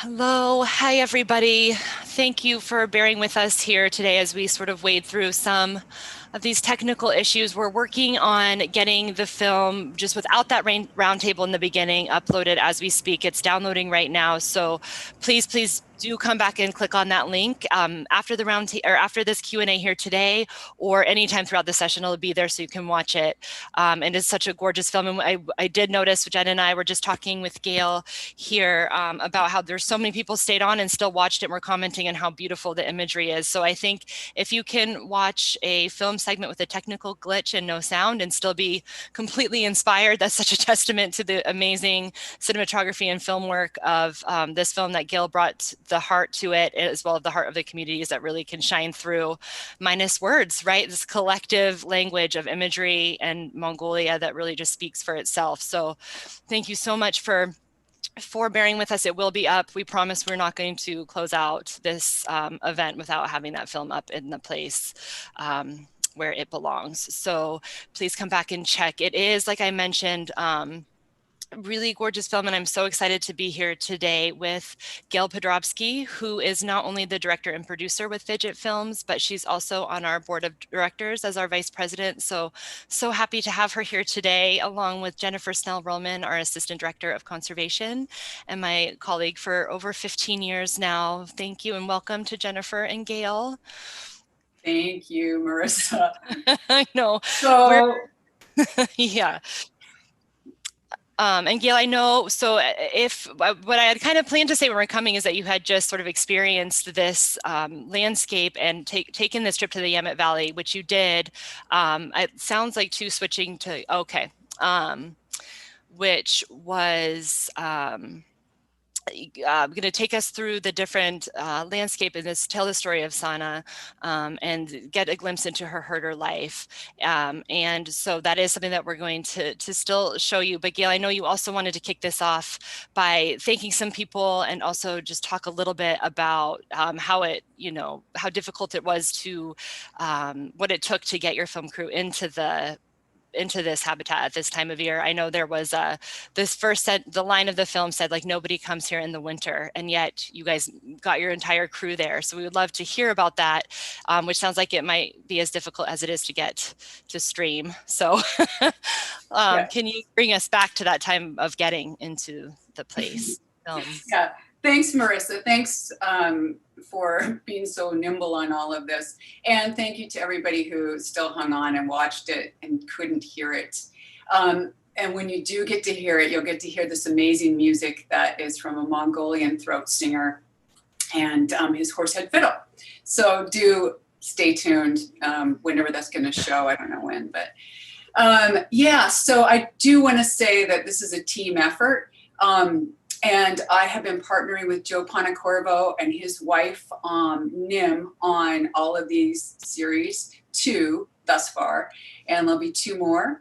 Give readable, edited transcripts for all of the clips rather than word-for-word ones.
Hello. Hi, everybody. Thank you for bearing with us here today as we sort of wade through some of these technical issues. We're working on getting the film just without that roundtable in the beginning uploaded as we speak. It's downloading right now. So please do come back and click on that link after the or after this Q&A here today, or anytime throughout the session. It'll be there so you can watch it. And it's such a gorgeous film. And I did notice, Jen and I were just talking with Gayle here about how there's so many people stayed on and still watched it and were commenting on how beautiful the imagery is. So I think if you can watch a film segment with a technical glitch and no sound and still be completely inspired, that's such a testament to the amazing cinematography and film work of this film that Gayle brought the heart to it, as well as the heart of the communities that really can shine through minus words, right? This collective language of imagery and Mongolia that really just speaks for itself. So thank you so much for bearing with us. It will be up. We promise we're not going to close out this event without having that film up in the place where it belongs. So please come back and check. It is, like I mentioned, really gorgeous film, and I'm so excited to be here today with Gayle Podrabsky, who is not only the director and producer with Fidget Films, but she's also on our board of directors as our vice president. So happy to have her here today, along with Jennifer Snell-Rollman, our assistant director of conservation, and my colleague for over 15 years now. Thank you and welcome to Jennifer and Gayle. Thank you, Marissa. I know. So yeah. And Gayle, I know, so if what I had kind of planned to say when we're coming is that you had just sort of experienced this landscape and taken this trip to the Willamette Valley, which you did. It sounds like switching to, okay, which was going to take us through the different landscape and tell the story of Sainaa and get a glimpse into her herder life. And so that is something that we're going to still show you. But Gayle, I know you also wanted to kick this off by thanking some people and also just talk a little bit about how difficult it was to, what it took to get your film crew into this habitat at this time of year. I know there was the line of the film said, like, nobody comes here in the winter, and yet you guys got your entire crew there. So we would love to hear about that, which sounds like it might be as difficult as it is to get to stream. So yeah. Can you bring us back to that time of getting into the place? Yeah, thanks, Marissa. Thanks for being so nimble on all of this. And thank you to everybody who still hung on and watched it and couldn't hear it. And when you do get to hear it, you'll get to hear this amazing music that is from a Mongolian throat singer and his horsehead fiddle. So do stay tuned whenever that's going to show. I don't know when, but yeah, so I do want to say that this is a team effort. And I have been partnering with Joe Panacorvo and his wife, Nim, on all of these series, 2 thus far, and there'll be 2 more.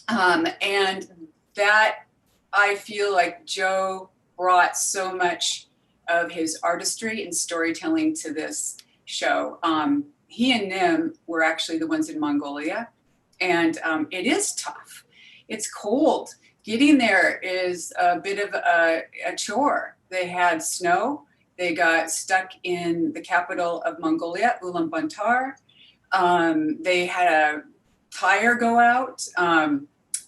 And that, I feel like Joe brought so much of his artistry and storytelling to this show. He and Nim were actually the ones in Mongolia, and it is tough. It's cold. Getting there is a bit of a chore. They had snow. They got stuck in the capital of Mongolia, Ulaanbaatar. They had a tire go out.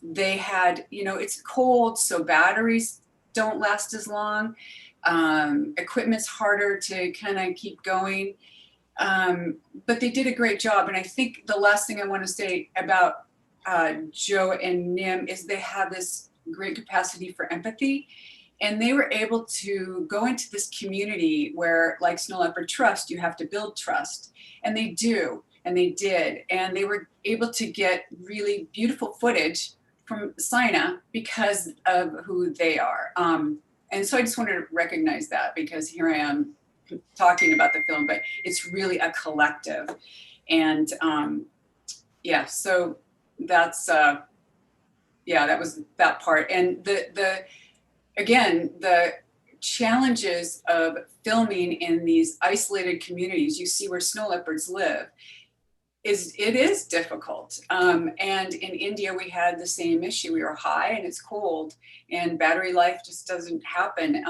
They had, it's cold, so batteries don't last as long. Equipment's harder to kind of keep going. But they did a great job. And I think the last thing I want to say about Joe and Nim is they have this great capacity for empathy, and they were able to go into this community where, like Snow Leopard Trust, you have to build trust, and they do, and they did, and they were able to get really beautiful footage from Sainaa because of who they are. And so I just wanted to recognize that, because here I am talking about the film, but it's really a collective. And yeah, so that's that was that part. And the challenges of filming in these isolated communities, you see where snow leopards live, it is difficult. And in India, we had the same issue. We were high and it's cold, and battery life just doesn't happen.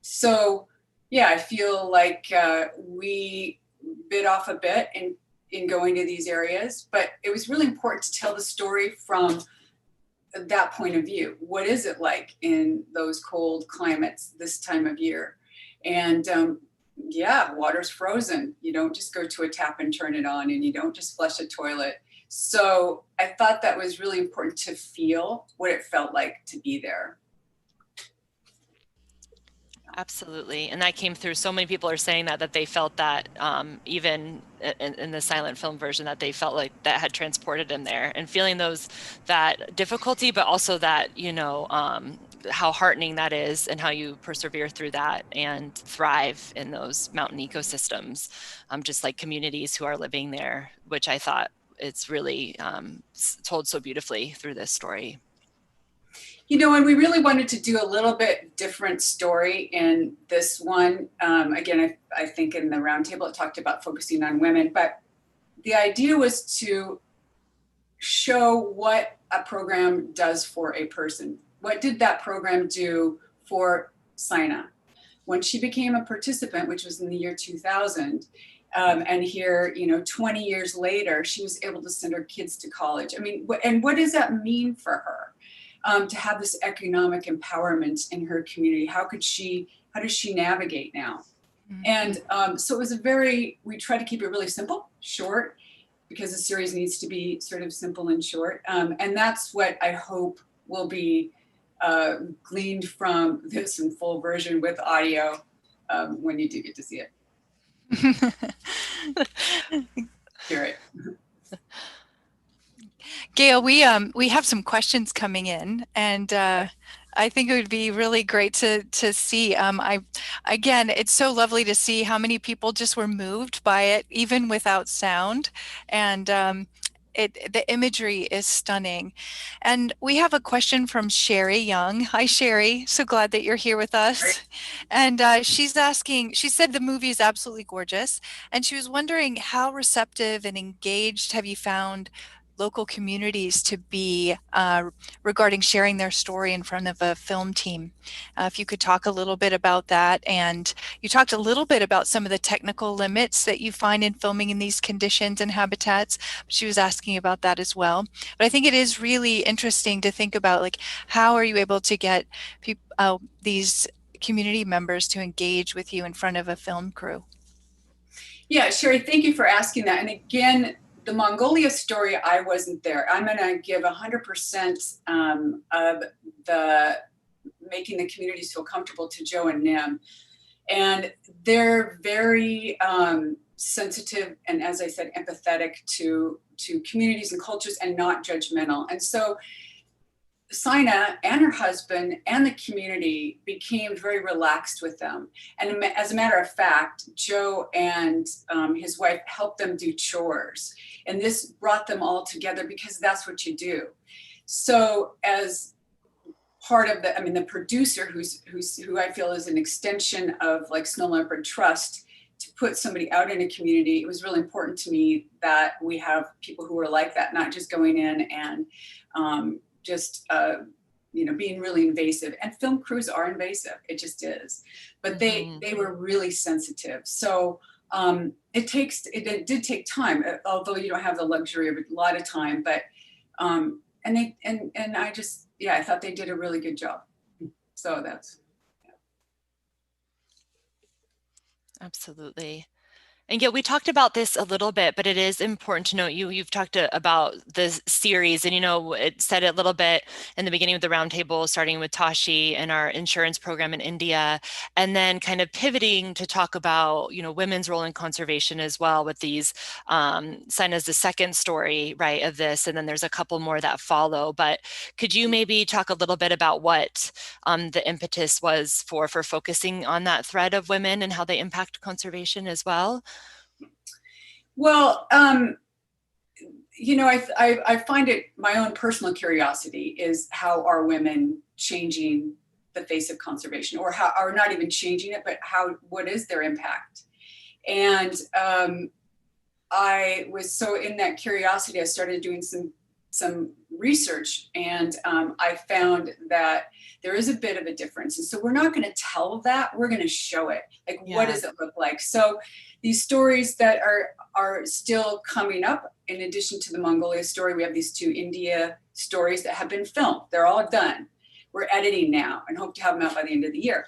So yeah, I feel like we bit off a bit in going to these areas, but it was really important to tell the story from that point of view. What is it like in those cold climates this time of year? And yeah, water's frozen. You don't just go to a tap and turn it on, and you don't just flush a toilet. So I thought that was really important to feel what it felt like to be there. Absolutely. And that came through. So many people are saying that they felt that even in the silent film version, that they felt like that had transported them there, and feeling that difficulty, but also that, how heartening that is, and how you persevere through that and thrive in those mountain ecosystems, just like communities who are living there, which I thought it's really told so beautifully through this story. And we really wanted to do a little bit different story in this one. Again, I think in the roundtable it talked about focusing on women, but the idea was to show what a program does for a person. What did that program do for Sainaa? When she became a participant, which was in the year 2000, and here, 20 years later, she was able to send her kids to college. I mean, and what does that mean for her? To have this economic empowerment in her community. How does she navigate now? Mm-hmm. And so it was we tried to keep it really simple, short, because the series needs to be sort of simple and short. And that's what I hope will be gleaned from this in full version with audio when you do get to see it. Hear it. Gayle, we have some questions coming in, and I think it would be really great to see. Again, it's so lovely to see how many people just were moved by it, even without sound, and the imagery is stunning. And we have a question from Sherry Young. Hi, Sherry. So glad that you're here with us. Right. And she's asking, she said the movie is absolutely gorgeous, and she was wondering how receptive and engaged have you found local communities to be regarding sharing their story in front of a film team. If you could talk a little bit about that. And you talked a little bit about some of the technical limits that you find in filming in these conditions and habitats. She was asking about that as well. But I think it is really interesting to think about, like, how are you able to get these community members to engage with you in front of a film crew? Yeah, Sherry, thank you for asking that. And again, the Mongolia story, I wasn't there. I'm going to give 100% of the making the communities feel comfortable to Joe and Nim. And they're very sensitive and, as I said, empathetic to communities and cultures, and not judgmental. And so Sainaa and her husband and the community became very relaxed with them. And as a matter of fact, Joe and his wife helped them do chores. And this brought them all together, because that's what you do. So as part of the producer, who I feel is an extension of like Snow Leopard Trust, to put somebody out in a community, it was really important to me that we have people who are like that, not just going in and being really invasive. And film crews are invasive, it just is. But they were really sensitive. So it did take time, although you don't have the luxury of a lot of time. But I thought they did a really good job. So that's. Yeah. Absolutely. And yeah, we talked about this a little bit, but it is important to note you've talked about the series, and it said it a little bit in the beginning of the roundtable, starting with Tashi and our insurance program in India, and then kind of pivoting to talk about women's role in conservation as well, with these Sainaa's the second story, right, of this, and then there's a couple more that follow. But could you maybe talk a little bit about what the impetus was for focusing on that thread of women and how they impact conservation as well? Well, I find it, my own personal curiosity is, how are women changing the face of conservation, or not even changing it, but what is their impact? And I was so in that curiosity, I started doing some some research, and I found that there is a bit of a difference. And so we're not going to tell that, we're going to show it. Like, what does it look like? So these stories that are still coming up, in addition to the Mongolia story, we have these 2 India stories that have been filmed. They're all done. We're editing now and hope to have them out by the end of the year.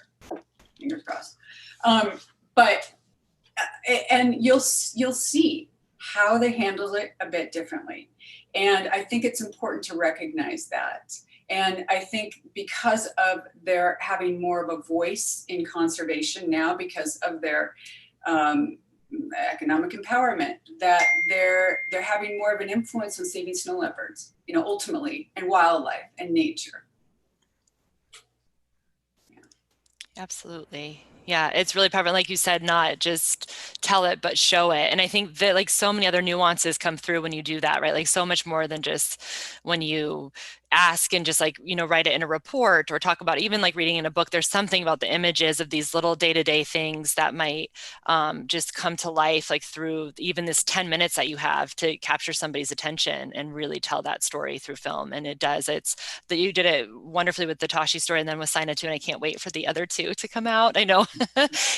Fingers crossed. And you'll see how they handle it a bit differently. And I think it's important to recognize that. And I think because of their having more of a voice in conservation now, because of their economic empowerment, that they're having more of an influence on saving snow leopards, ultimately, and wildlife and nature. Absolutely. Yeah, it's really powerful. Like you said, not just tell it, but show it. And I think that like so many other nuances come through when you do that, right? Like so much more than just when you ask and just like, write it in a report or talk about it. Even like reading in a book, there's something about the images of these little day-to-day things that might just come to life, like through even this 10 minutes that you have to capture somebody's attention and really tell that story through film. And it does. It's that you did it wonderfully with the Tashi story and then with Sainaa too. And I can't wait for the other 2 to come out. I know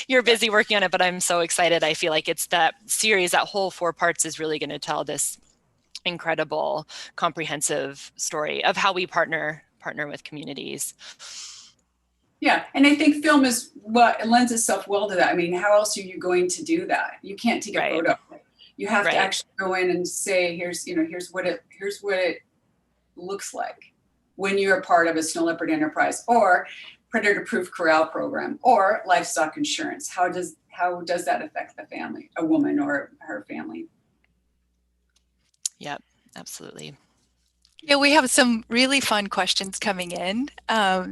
you're busy working on it, but I'm so excited. I feel like it's that series, that whole 4 parts is really going to tell this incredible, comprehensive story of how we partner with communities. Yeah, and I think film is what lends itself well to that. I mean, how else are you going to do that? You can't take a photo. You have to actually go in and say, here's what it looks like when you're a part of a snow leopard enterprise or predator-proof corral program or livestock insurance. How does that affect the family, a woman or her family? Yep, absolutely. Yeah, we have some really fun questions coming in.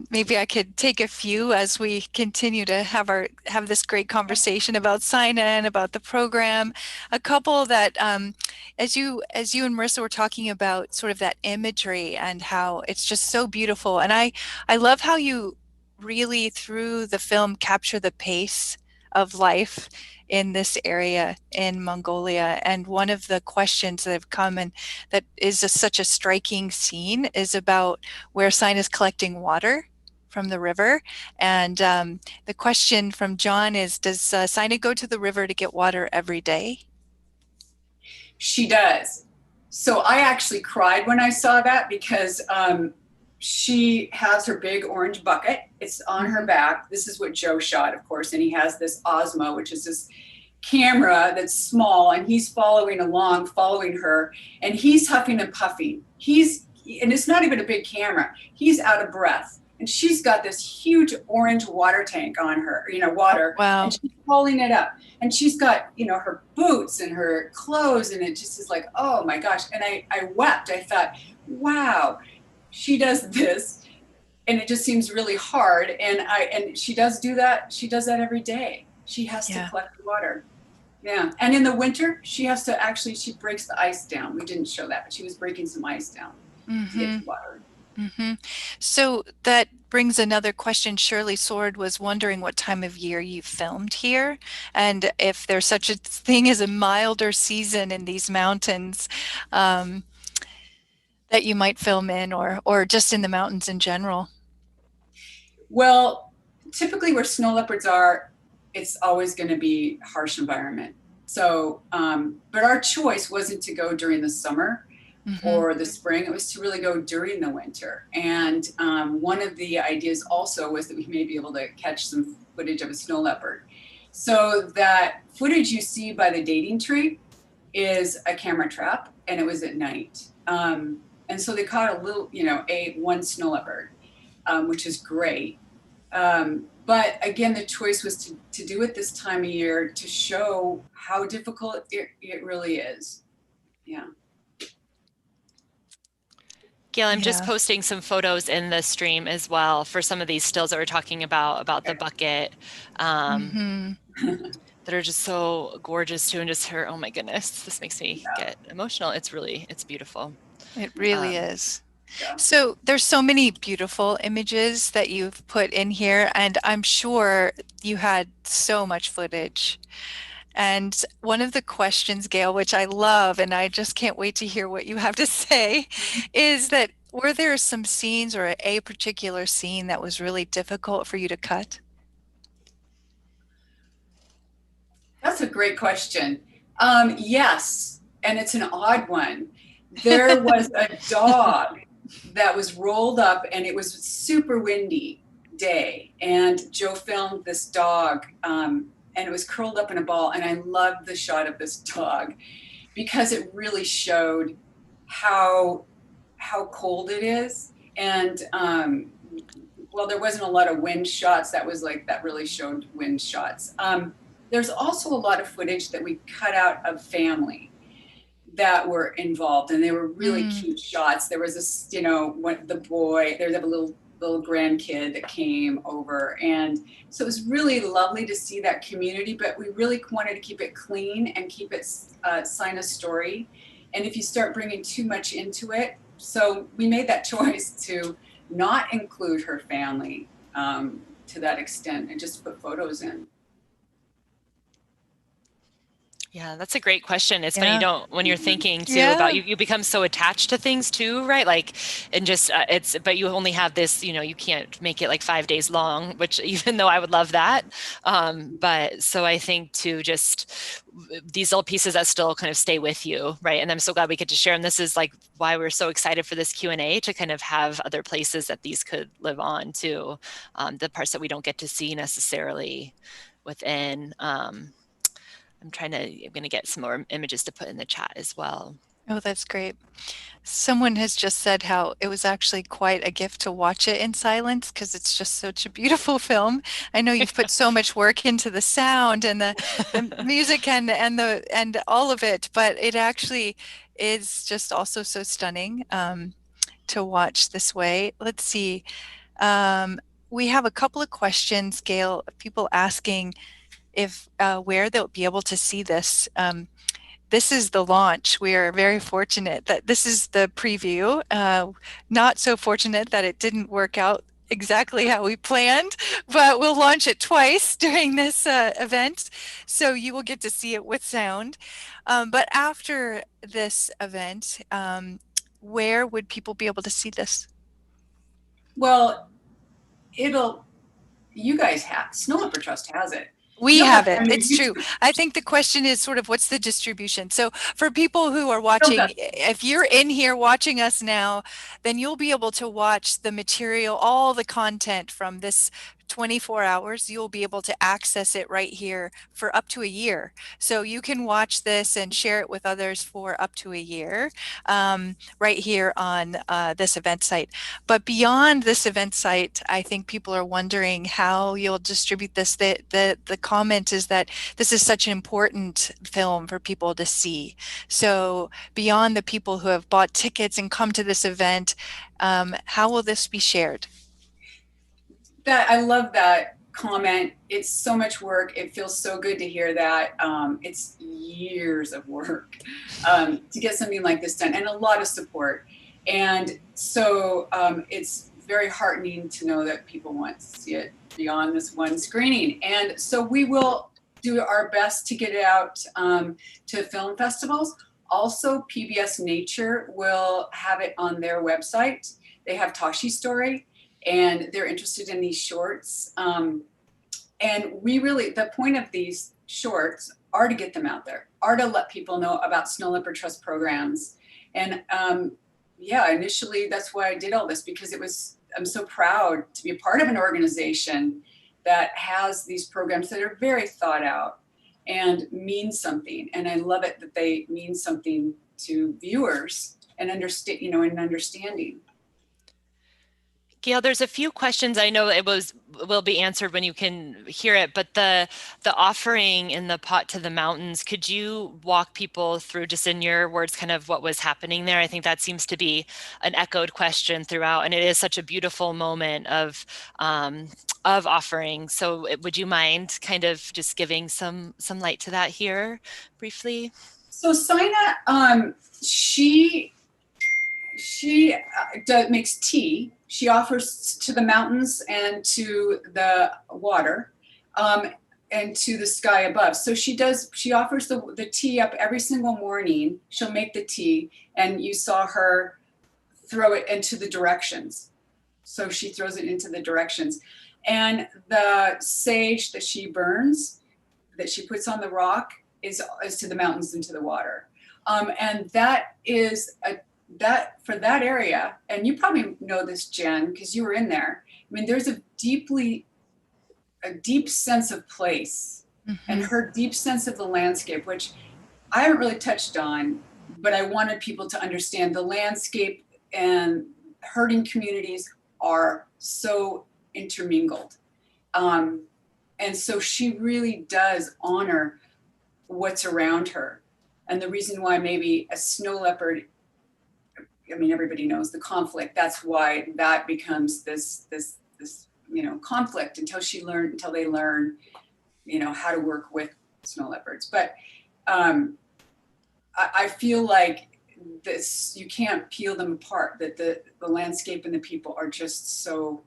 Maybe I could take a few as we continue to have this great conversation about Sainaa and about the program. A couple that, as you and Marissa were talking about, sort of that imagery and how it's just so beautiful. And I love how you really, through the film, capture the pace of life in this area in Mongolia. And one of the questions that have come and that is such a striking scene is about where Sainaa is collecting water from the river. And the question from John is, does Sainaa go to the river to get water every day? She does. So I actually cried when I saw that because she has her big orange bucket. It's on her back. This is what Joe shot, of course. And he has this Osmo, which is this camera that's small, and he's following her, and he's huffing and puffing. And it's not even a big camera. He's out of breath. And she's got this huge orange water tank on her, water. Wow. And she's pulling it up. And she's got, her boots and her clothes, and it just is like, oh my gosh. And I wept. I thought, wow, she does this, and it just seems really hard. And she does do that. She does that every day. She has to collect the water. Yeah. And in the winter, she breaks the ice down. We didn't show that, but she was breaking some ice down to get the water. So that brings another question. Shirley Sword was wondering what time of year you filmed here and if there's such a thing as a milder season in these mountains that you might film in or just in the mountains in general. Well, typically where snow leopards are, it's always going to be a harsh environment. So, but our choice wasn't to go during the summer or the spring. It was to really go during the winter. And one of the ideas also was that we may be able to catch some footage of a snow leopard. So that footage you see by the dating tree is a camera trap, and it was at night. And so they caught a little, one snow leopard, which is great. But again, the choice was to do it this time of year to show how difficult it really is. Yeah. Gayle, I'm just posting some photos in the stream as well for some of these stills that we're talking about the bucket, that are just so gorgeous too. And just her, oh my goodness, this makes me get emotional. It's beautiful. It really is. Yeah. So there's so many beautiful images that you've put in here, and I'm sure you had so much footage. And one of the questions, Gayle, which I love, and I just can't wait to hear what you have to say, is that were there some scenes or a particular scene that was really difficult for you to cut? That's a great question. Yes, and it's an odd one. There was a dog that was rolled up, and it was a super windy day. And Joe filmed this dog, and it was curled up in a ball. And I loved the shot of this dog because it really showed how cold it is. And well, there wasn't a lot of wind shots. That really showed wind shots. There's also a lot of footage that we cut out of family that were involved, and they were really cute shots. There was this, there was a little grandkid that came over, and so it was really lovely to see that community. But we really wanted to keep it clean and keep it Sainaa's story. And if you start bringing too much into it, so we made that choice to not include her family to that extent and just put photos in. Yeah, that's a great question. It's funny, when you're thinking too about you become so attached to things too, right? Like, and just but you only have this, you can't make it like 5 days long, which even though I would love that. But so I think too, just these little pieces that still kind of stay with you, right? And I'm so glad we get to share. And this is like why we're so excited for this Q&A, to kind of have other places that these could live on too. The parts that we don't get to see necessarily within. I'm going to get some more images to put in the chat as well. Oh, that's great. Someone has just said how it was actually quite a gift to watch it in silence because it's just such a beautiful film. I know you've put so much work into the sound and the music and all of it, but it actually is just also so stunning to watch this way. Let's see. We have a couple of questions, Gayle, people asking if where they'll be able to see this. This is the launch. We are very fortunate that this is the preview. Not so fortunate that it didn't work out exactly how we planned, but we'll launch it twice during this event. So you will get to see it with sound. But after this event, where would people be able to see this? Well, you guys Snow Leopard Trust has it. We have it. It's true. I think the question is sort of what's the distribution. So for people who are watching, if you're in here watching us now, then you'll be able to watch the material, all the content from this 24 hours. You'll be able to access it right here for up to a year. So you can watch this and share it with others for up to a year right here on this event site. But beyond this event site, I think people are wondering how you'll distribute this. The comment is that this is such an important film for people to see. So beyond the people who have bought tickets and come to this event, how will this be shared? I love that comment. It's so much work. It feels so good to hear that. It's years of work to get something like this done, and a lot of support. And so it's very heartening to know that people want to see it beyond this one screening. And so we will do our best to get it out to film festivals. Also, PBS Nature will have it on their website. They have Tashi Story, and they're interested in these shorts. And we really, the point of these shorts are to get them out there, are to let people know about Snow Leopard Trust programs. And yeah, initially that's why I did all this, because I'm so proud to be a part of an organization that has these programs that are very thought out and mean something. And I love it that they mean something to viewers and understanding. Gayle, there's a few questions. I know will be answered when you can hear it, but the offering in the pot to the mountains, could you walk people through, just in your words, kind of what was happening there? I think that seems to be an echoed question throughout, and it is such a beautiful moment of offering. So would you mind kind of just giving some light to that here briefly? So Sainaa, she makes tea. She offers to the mountains and to the water. and to the sky above. So she offers the tea up every single morning. She'll make the tea, and you saw her throw it into the directions. So she throws it into the directions. And the sage that she burns, that she puts on the rock, is to the mountains and to the water. And that is that for that area, and you probably know this, Jen, because you were in there. I mean, there's a deep sense of place, and her deep sense of the landscape, which I haven't really touched on, but I wanted people to understand the landscape and herding communities are so intermingled. And so she really does honor what's around her. And the reason why maybe a snow leopard, I mean, everybody knows the conflict. That's why that becomes this conflict until they learn, how to work with snow leopards. But I feel like this, you can't peel them apart, that the landscape and the people are just so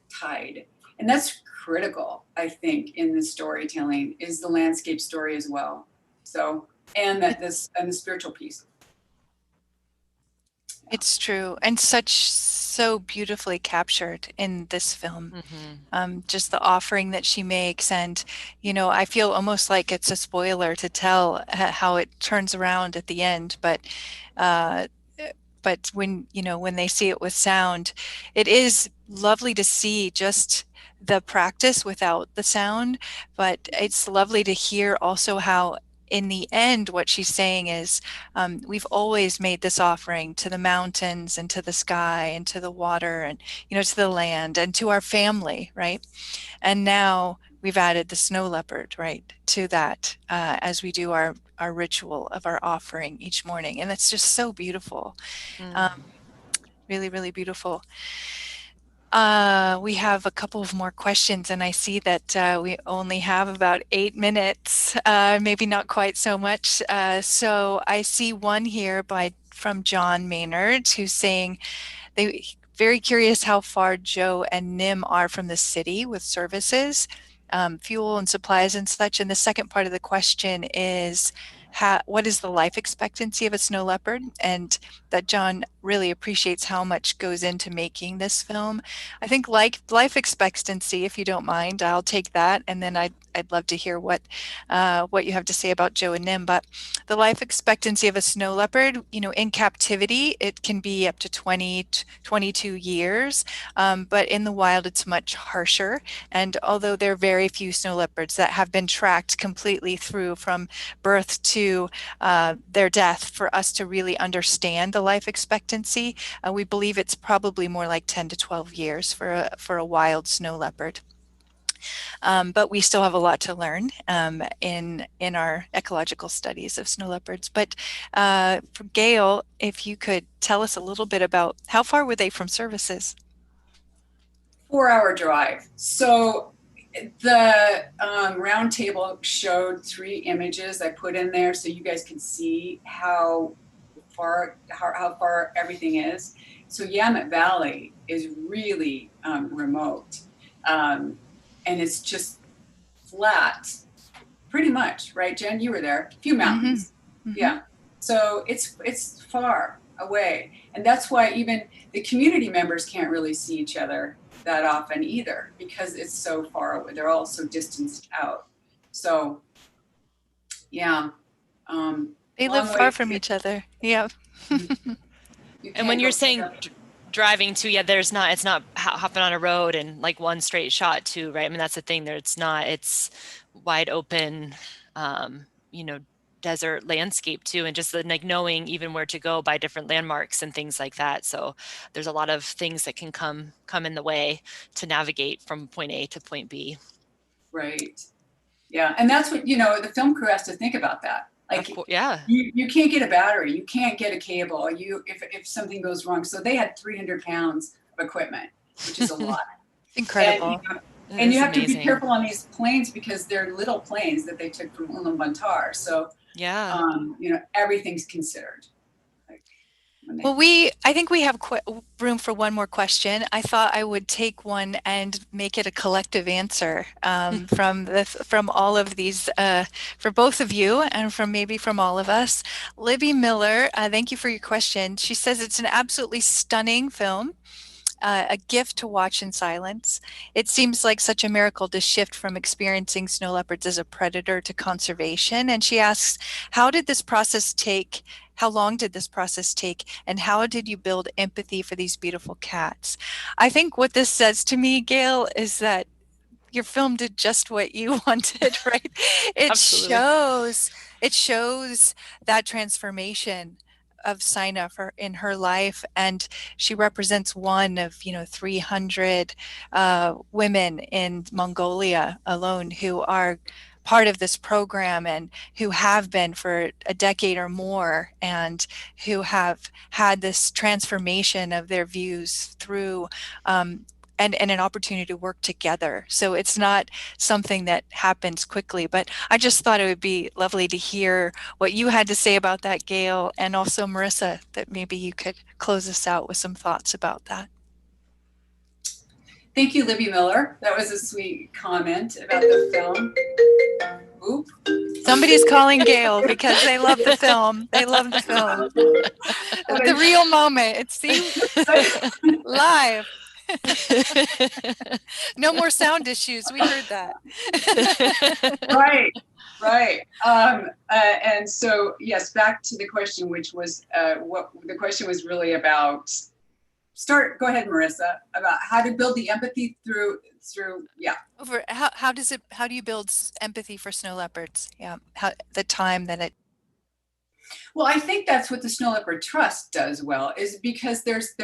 tied. And that's critical, I think, in the storytelling, is the landscape story as well. So, and the spiritual piece. It's true, and so beautifully captured in this film. Just the offering that she makes, and I feel almost like it's a spoiler to tell how it turns around at the end, but when when they see it with sound, it is lovely to see just the practice without the sound, but it's lovely to hear also how in the end, what she's saying is, we've always made this offering to the mountains and to the sky and to the water and, to the land and to our family, right? And now we've added the snow leopard, right, to that as we do our ritual of our offering each morning. And it's just so beautiful. Really, really beautiful. We have a couple of more questions, and I see that we only have about 8 minutes, maybe not quite so much. So I see one here from John Maynard, who's saying they very curious how far Joe and Nim are from the city with services, fuel and supplies and such. And the second part of the question is, what is the life expectancy of a snow leopard? And that John really appreciates how much goes into making this film. I think life expectancy, if you don't mind, I'll take that, and then I'd love to hear what you have to say about Joe and Nim. But the life expectancy of a snow leopard, in captivity, it can be up to 20 to 22 years, but in the wild, it's much harsher. And although there are very few snow leopards that have been tracked completely through from birth to their death for us to really understand the life expectancy, we believe it's probably more like 10 to 12 years for a wild snow leopard. But we still have a lot to learn in our ecological studies of snow leopards. But for Gayle, if you could tell us a little bit about how far were they from services? 4-hour drive. So the round table showed 3 images I put in there so you guys can see how far everything is. So Yamit Valley is really remote, and it's just flat, pretty much, right, Jen? You were there. A few mountains, yeah. So it's far away, and that's why even the community members can't really see each other that often either, because it's so far away. They're all so distanced out. So yeah, they live far from each other. Yeah. And when you're saying driving too, it's not hopping on a road and like one straight shot too, right? I mean, that's the thing there. It's wide open, desert landscape too, and just like knowing even where to go by different landmarks and things like that. So there's a lot of things that can come in the way to navigate from point A to point B. Right. Yeah, and that's what the film crew has to think about that. Like, yeah, you can't get a battery, you can't get a cable. If something goes wrong, so they had 300 pounds of equipment, which is a lot. Incredible. And you have to be careful on these planes because they're little planes that they took from Ulaanbaatar. So yeah, everything's considered. Well, I think we have room for one more question. I thought I would take one and make it a collective answer from all of these, for both of you and maybe from all of us. Libby Miller, thank you for your question. She says it's an absolutely stunning film. A gift to watch in silence. It seems like such a miracle to shift from experiencing snow leopards as a predator to conservation. And she asks, how did this process take? How long did this process take? And how did you build empathy for these beautiful cats? I think what this says to me, Gayle, is that your film did just what you wanted, right? It shows that transformation of Sainaa in her life, and she represents one of 300 women in Mongolia alone who are part of this program and who have been for a decade or more, and who have had this transformation of their views through and an opportunity to work together. So it's not something that happens quickly, but I just thought it would be lovely to hear what you had to say about that, Gayle, and also Marissa, that maybe you could close us out with some thoughts about that. Thank you, Libby Miller. That was a sweet comment about the film. Oop. Somebody's calling Gayle because they love the film. They love the film. The real moment. It's live. No more sound issues. We heard that. Right. And so, yes, back to the question, which was what the question was really about. Go ahead, Marissa, about how to build the empathy through how do you build empathy for snow leopards? Yeah, the time that it. Well, I think that's what the Snow Leopard Trust does well, is because there's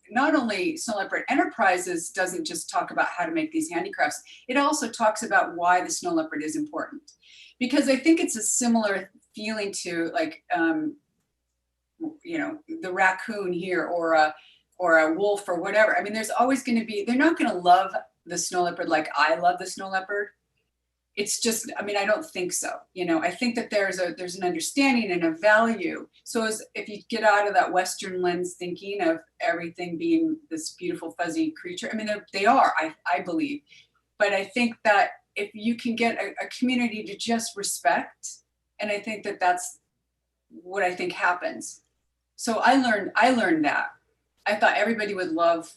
not only Snow Leopard Enterprises doesn't just talk about how to make these handicrafts, it also talks about why the snow leopard is important. Because I think it's a similar feeling to like, the raccoon here or a wolf or whatever. I mean, there's always going to be, they're not going to love the snow leopard like I love the snow leopard. It's just, I mean, I don't think so. I think that there's an understanding and a value. So if you get out of that Western lens thinking of everything being this beautiful fuzzy creature, I mean, they are, I believe. But I think that if you can get a community to just respect, and I think that that's what I think happens. So I learned that. I thought everybody would love,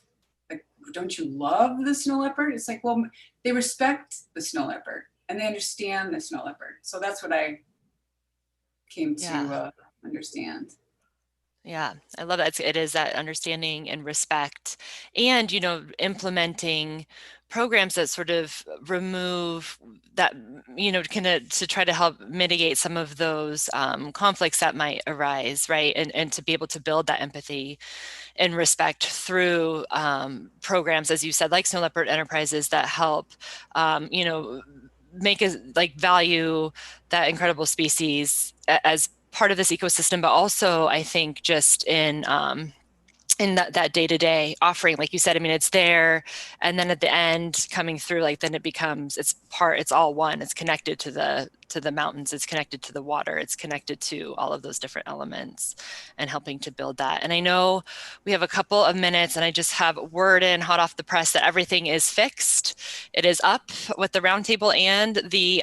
like, don't you love the snow leopard? It's like, well, they respect the snow leopard and they understand the snow leopard. So that's what I came to understand. Yeah, I love that. It is that understanding and respect, and implementing programs that sort of remove that, kind of to try to help mitigate some of those conflicts that might arise, right? And to be able to build that empathy and respect through programs, as you said, like Snow Leopard Enterprises, that help, make us value that incredible species as part of this ecosystem, but also I think just in that day-to-day offering, like you said, I mean, it's there, and then at the end coming through, then it becomes, it's all one. It's connected to the mountains, it's connected to the water, it's connected to all of those different elements, and helping to build that. And I know we have a couple of minutes, and I just have word in hot off the press that everything is fixed. It is up with the roundtable and the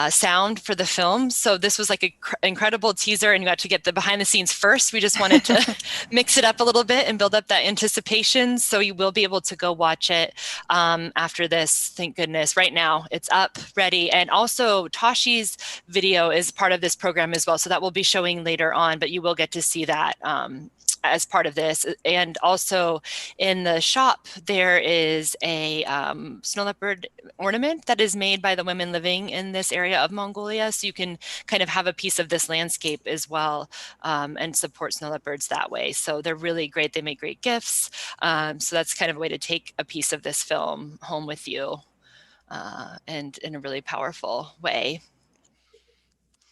sound for the film. So this was like an incredible teaser, and you got to get the behind the scenes first. We just wanted to mix it up a little bit and build up that anticipation. So you will be able to go watch it after this. Thank goodness. Right now it's up, ready. And also Tashi's video is part of this program as well. So that will be showing later on, but you will get to see that as part of this. And also in the shop, there is a snow leopard ornament that is made by the women living in this area of Mongolia. So you can kind of have a piece of this landscape as well, and support snow leopards that way. So they're really great. They make great gifts. So that's kind of a way to take a piece of this film home with you, and in a really powerful way.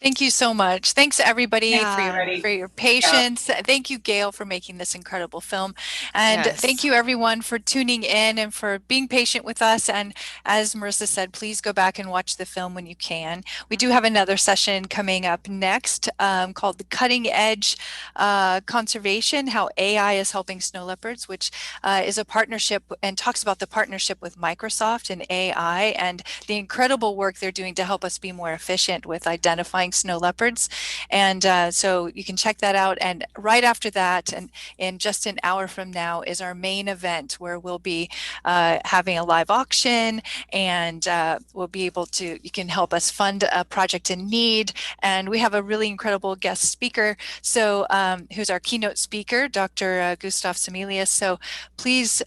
Thank you so much. Thanks everybody Yeah. for your patience. Thank you, Gayle, for making this incredible film. And thank Yes. you everyone for tuning in and for being patient with us. And as Marissa said, please go back and watch the film when you can. We do have another session coming up next called The Cutting Edge Conservation, How AI is Helping Snow Leopards, which is a partnership and talks about the partnership with Microsoft and AI and the incredible work they're doing to help us be more efficient with identifying snow leopards. And so you can check that out. And right after that, and in just an hour from now, is our main event where we'll be having a live auction, and we'll be able to, you can help us fund a project in need. And we have a really incredible guest speaker, so who's our keynote speaker, Dr. Gustav Semelius. So please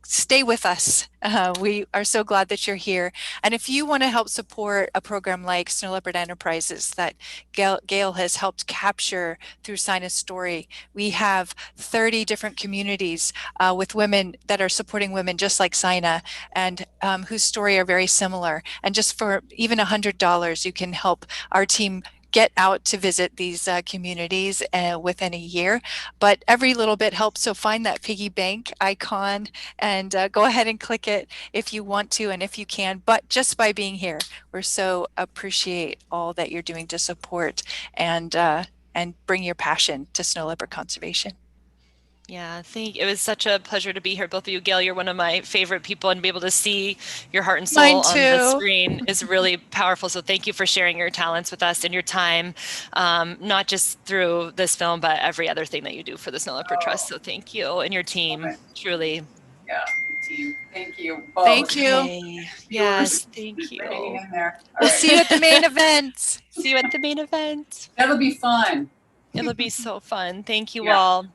stay with us. We are so glad that you're here. And if you want to help support a program like Snow Leopard Enterprises that Gayle has helped capture through Sainaa's story, we have 30 different communities with women that are supporting women just like Sainaa, and whose story are very similar. And just for even $100, you can help our team get out to visit these communities within a year. But every little bit helps. So find that piggy bank icon and go ahead and click it if you want to and if you can. But just by being here, we're so appreciate all that you're doing to support and bring your passion to snow leopard conservation. Yeah, it was such a pleasure to be here, both of you. Gayle, you're one of my favorite people, and be able to see your heart and soul on the screen is really powerful. So thank you for sharing your talents with us and your time, not just through this film, but every other thing that you do for the Snow Leopard Trust. So thank you and your team, truly. Yeah, team. Thank you both. Thank you. Okay. Yes, thank you. Hanging in there. We'll see you at the main event. See you at the main event. That'll be fun. It'll be so fun. Thank you all.